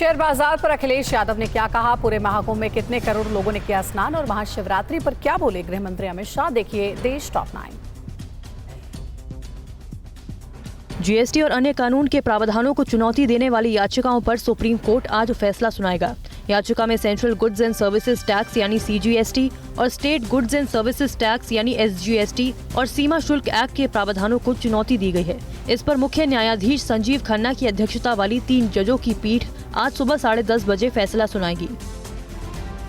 Share बाजार पर अखिलेश यादव ने क्या कहा, पूरे महाकुंभ में कितने करोड़ लोगों ने किया स्नान और महाशिवरात्रि पर क्या बोले गृह मंत्री अमित शाह। देखिए देश टॉप 9। जीएसटी और अन्य कानून के प्रावधानों को चुनौती देने वाली याचिकाओं पर सुप्रीम कोर्ट आज फैसला सुनाएगा। याचिका में central goods and services tax यानी सीजीएसटी और state goods and services tax यानी एसजीएसटी और सीमा शुल्क एक्ट के प्रावधानों को चुनौती दी गई है। इस पर मुख्य न्यायाधीश संजीव खन्ना की अध्यक्षता वाली 3 जजों की पीठ आज सुबह 10:30 बजे फैसला सुनाएगी।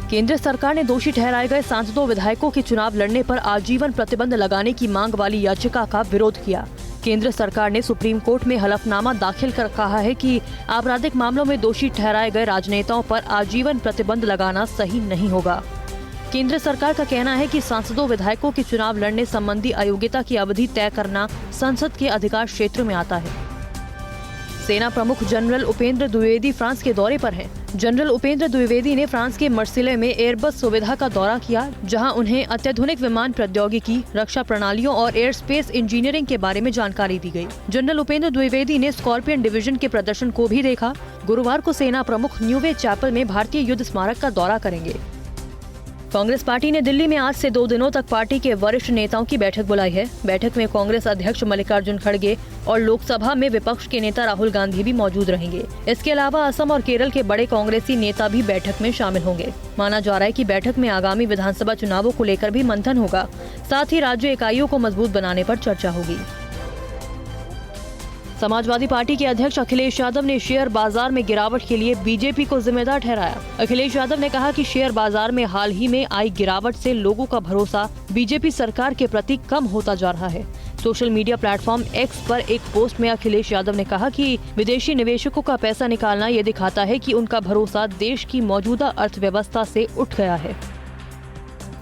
केंद्र सरकार ने दोषी ठहराए गए सांसदों विधायकों के चुनाव लड़ने पर आजीवन प्रतिबंध लगाने की मांग वाली याचिका का विरोध किया। केंद्र सरकार ने सुप्रीम कोर्ट में हलफनामा दाखिल कर कहा है कि आपराधिक मामलों में दोषी ठहराए गए राजनेताओं पर आजीवन प्रतिबंध लगाना सही नहीं होगा। केंद्र सरकार का कहना है कि सांसदों विधायकों के चुनाव लड़ने संबंधी अयोग्यता की अवधि तय करना संसद के अधिकार क्षेत्र में आता है। सेना प्रमुख जनरल उपेंद्र द्विवेदी फ्रांस के दौरे पर हैं। जनरल उपेंद्र द्विवेदी ने फ्रांस के मार्सिले में एयरबस सुविधा का दौरा किया, जहां उन्हें अत्याधुनिक विमान प्रौद्योगिकी, रक्षा प्रणालियों और एयर स्पेस इंजीनियरिंग के बारे में जानकारी दी गई। जनरल उपेंद्र द्विवेदी ने स्कॉर्पियन डिवीजन के प्रदर्शन को भी देखा। गुरुवार को सेना प्रमुख न्यूवे चैपल में भारतीय युद्ध स्मारक का दौरा करेंगे। कांग्रेस पार्टी ने दिल्ली में आज से 2 दिनों तक पार्टी के वरिष्ठ नेताओं की बैठक बुलाई है। बैठक में कांग्रेस अध्यक्ष मल्लिकार्जुन खड़गे और लोकसभा में विपक्ष के नेता राहुल गांधी भी मौजूद रहेंगे। इसके अलावा असम और केरल के बड़े कांग्रेसी नेता भी बैठक में शामिल होंगे। माना जा रहा है कि बैठक में आगामी विधानसभा चुनावों को लेकर भी मंथन होगा। साथ ही राज्य इकाइयों को मजबूत बनाने पर चर्चा होगी। समाजवादी पार्टी के अध्यक्ष अखिलेश यादव ने शेयर बाजार में गिरावट के लिए बीजेपी को जिम्मेदार ठहराया। अखिलेश यादव ने कहा कि शेयर बाजार में हाल ही में आई गिरावट से लोगों का भरोसा बीजेपी सरकार के प्रति कम होता जा रहा है। सोशल मीडिया प्लेटफॉर्म एक्स पर एक पोस्ट में अखिलेश यादव ने कहा कि विदेशी निवेशकों का पैसा निकालना ये दिखाता है कि उनका भरोसा देश की मौजूदा अर्थव्यवस्था से उठ गया है।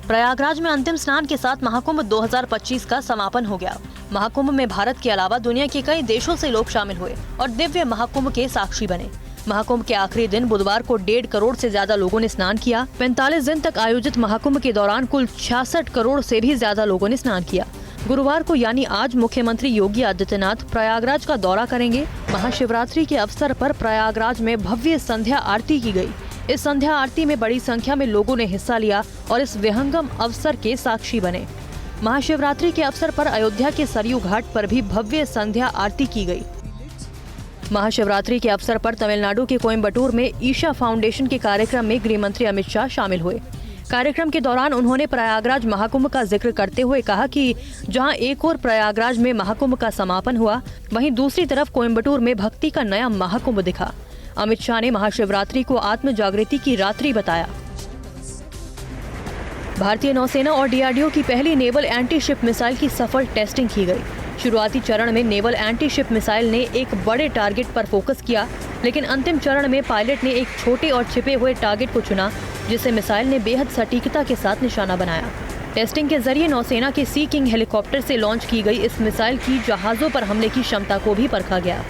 प्रयागराज में अंतिम स्नान के साथ महाकुंभ 2025 का समापन हो गया। महाकुंभ में भारत के अलावा दुनिया के कई देशों से लोग शामिल हुए और दिव्य महाकुंभ के साक्षी बने। महाकुंभ के आखिरी दिन बुधवार को 1.5 करोड़ से ज्यादा लोगों ने स्नान किया। 45 दिन तक आयोजित महाकुंभ के दौरान कुल 66 करोड़ से भी ज्यादा लोगों ने स्नान किया। गुरुवार को यानी आज मुख्यमंत्री योगी आदित्यनाथ प्रयागराज का दौरा करेंगे। महाशिवरात्रि के अवसर पर प्रयागराज में भव्य संध्या आरती की गयी। इस संध्या आरती में बड़ी संख्या में लोगों ने हिस्सा लिया और इस विहंगम अवसर के साक्षी बने। महाशिवरात्रि के अवसर पर अयोध्या के सरयू घाट पर भी भव्य संध्या आरती की गई। महाशिवरात्रि के अवसर पर तमिलनाडु के कोयम्बटूर में ईशा फाउंडेशन के कार्यक्रम में गृह मंत्री अमित शाह शामिल हुए। कार्यक्रम के दौरान उन्होंने प्रयागराज महाकुंभ का जिक्र करते हुए कहा कि जहां एक ओर प्रयागराज में महाकुंभ का समापन हुआ, वहीं दूसरी तरफ कोयम्बटूर में भक्ति का नया महाकुंभ दिखा। अमित शाह ने महाशिवरात्रि को आत्म जागृति की रात्रि बताया। भारतीय नौसेना और डीआरडीओ की पहली नेवल एंटी शिप मिसाइल की सफल टेस्टिंग की गई। शुरुआती चरण में नेवल एंटी शिप मिसाइल ने एक बड़े टारगेट पर फोकस किया, लेकिन अंतिम चरण में पायलट ने एक छोटे और छिपे हुए टारगेट को चुना, जिसे मिसाइल ने बेहद सटीकता के साथ निशाना बनाया। टेस्टिंग के जरिए नौसेना के सी किंग हेलीकॉप्टर से लॉन्च की गई इस मिसाइल की जहाजों पर हमले की क्षमता को भी परखा गया।